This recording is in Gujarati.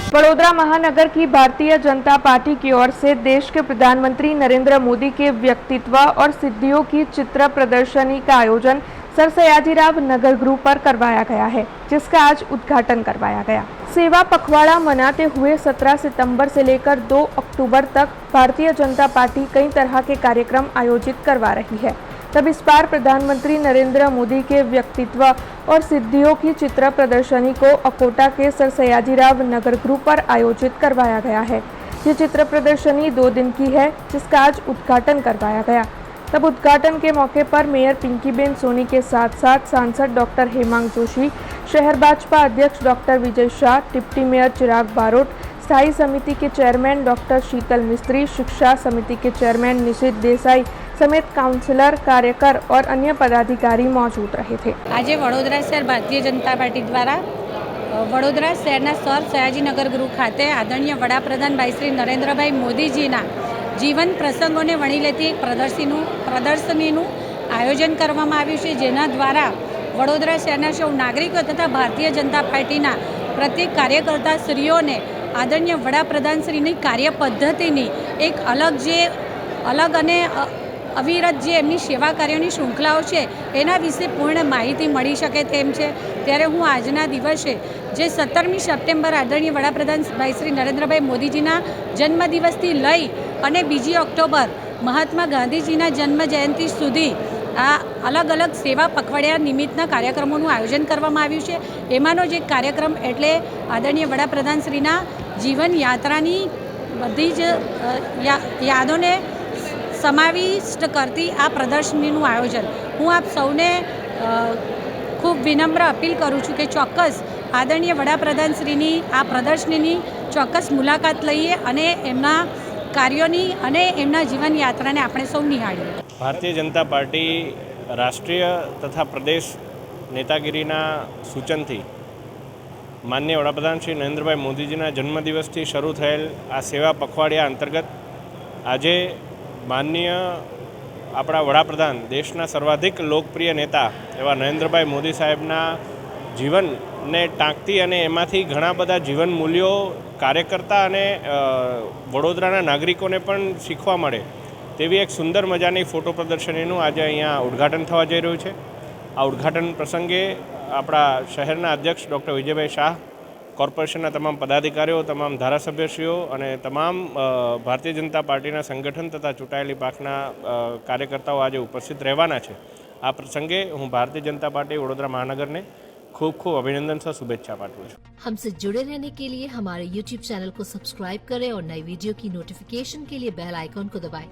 वडोदरा महानगर की भारतीय जनता पार्टी की ओर से देश के प्रधानमंत्री नरेंद्र मोदी के व्यक्तित्व और सिद्धियों की चित्र प्रदर्शनी का आयोजन सर सयाजीराव नगर गृह पर करवाया गया है, जिसका आज उद्घाटन करवाया गया। सेवा पखवाड़ा मनाते हुए 17 सितंबर से लेकर 2 अक्टूबर तक भारतीय जनता पार्टी कई तरह के कार्यक्रम आयोजित करवा रही है। तब इस बार प्रधानमंत्री नरेंद्र मोदी के व्यक्तित्व और सिद्धियों की चित्र प्रदर्शनी को अकोटा के सर सयाजीराव नगर गृह पर आयोजित करवाया गया है। ये चित्र प्रदर्शनी 2 दिन की है, जिसका आज उद्घाटन करवाया गया। तब उद्घाटन के मौके पर मेयर पिंकीबेन सोनी के साथ साथ सांसद डॉक्टर हेमांग जोशी, शहर भाजपा अध्यक्ष doctor Vijay Shah, deputy mayor चिराग बारोट, स्थायी समिति के चेयरमैन डॉक्टर शीतल मिस्त्री, शिक्षा समिति के चेयरमैन निशित देसाई समेत काउंसिलर, कार्यकर और अन्य पदाधिकारी मौजूद रहे थे। आज वडोदरा शहर भारतीय जनता पार्टी द्वारा वडोदरा शहरना सर सयाजीनगर गृह खाते आदरणीय वडाप्रधान भाई श्री नरेंद्रभाई मोदीजीना जीवन प्रसंगोने वणी लेती एक प्रदर्शनीનું આયોજન કરવામાં આવ્યું છે, જેના દ્વારા વડોદરા શહેરના સૌ નાગરિકો તથા ભારતીય જનતા પાર્ટીના પ્રત્યેક કાર્યકર્તાશ્રીઓને આદરણીય વડાપ્રધાનશ્રીની કાર્યપદ્ધતિની એક અલગ અને અવિરત જે એમની સેવા કાર્યોની શૃંખલાઓ છે એના વિશે પૂર્ણ માહિતી મળી શકે તેમ છે। ત્યારે હું આજના દિવસે જે 17મી સપ્ટેમ્બર આદરણીય વડાપ્રધાન ભાઈ શ્રી નરેન્દ્રભાઈ મોદીજીના જન્મદિવસથી લઈ અને 2 ઓક્ટોબર મહાત્મા ગાંધીજીના જન્મ જયંતિ સુધી આ અલગ અલગ સેવા પખવાડિયા નિમિત્તના કાર્યક્રમોનું આયોજન કરવામાં આવ્યું છે। એમાંનો જ એક કાર્યક્રમ એટલે આદરણીય વડાપ્રધાનશ્રીના જીવન યાત્રાની બધી જ યાદોને સમાવિષ્ટ કરતી આ પ્રદર્શનીનું આયોજન હું આપ સૌને ખૂબ વિનમ્ર અપીલ કરું છું કે ચોક્કસ આદરણીય વડાપ્રધાનશ્રીની આ પ્રદર્શનીની ચોક્કસ મુલાકાત લઈએ અને એમના કાર્યોની અને એમના જીવન યાત્રાને આપણે સૌ નિહાળીએ। ભારતીય જનતા પાર્ટી રાષ્ટ્રીય તથા પ્રદેશ નેતાગીરીના સૂચનથી માનનીય વડાપ્રધાન શ્રી નરેન્દ્રભાઈ મોદીજીના જન્મદિવસથી શરૂ થયેલ આ સેવા પખવાડિયા અંતર્ગત આજે માનનીય આપણા વડાપ્રધાન દેશના સર્વાધિક લોકપ્રિય નેતા એવા નરેન્દ્રભાઈ મોદી સાહેબના જીવનને ટાંકતી અને એમાંથી ઘણા બધા જીવન મૂલ્યો કાર્યકર્તા અને વડોદરાના નાગરિકોને પણ શીખવા મળે તેવી એક સુંદર મજાની ફોટો પ્રદર્શનીનું આજે અહીંયા ઉદ્ઘાટન થવા જઈ રહ્યું છે। આ ઉદ્ઘાટન પ્રસંગે આપણા શહેરના અધ્યક્ષ ડૉક્ટર વિજયભાઈ શાહ, કોર્પોરેશનના તમામ પદાધિકારીઓ, તમામ ધારાસભ્યશ્રીઓ અને તમામ ભારતીય જનતા પાર્ટીના સંગઠન તથા ચૂંટાયેલી પાંખના કાર્યકર્તાઓ આજે ઉપસ્થિત રહેવાના છે। આ પ્રસંગે હું ભારતીય जनता पार्टी वडोदरा महानगर ने खूब खूब अभिनंदन से शुभेच्छा पाठवुं छुं। हमसे जुड़े रहने के लिए हमारे YouTube चैनल को सब्सक्राइब करें और नई वीडियो की नोटिफिकेशन के लिए बेल आइकॉन को दबाएं।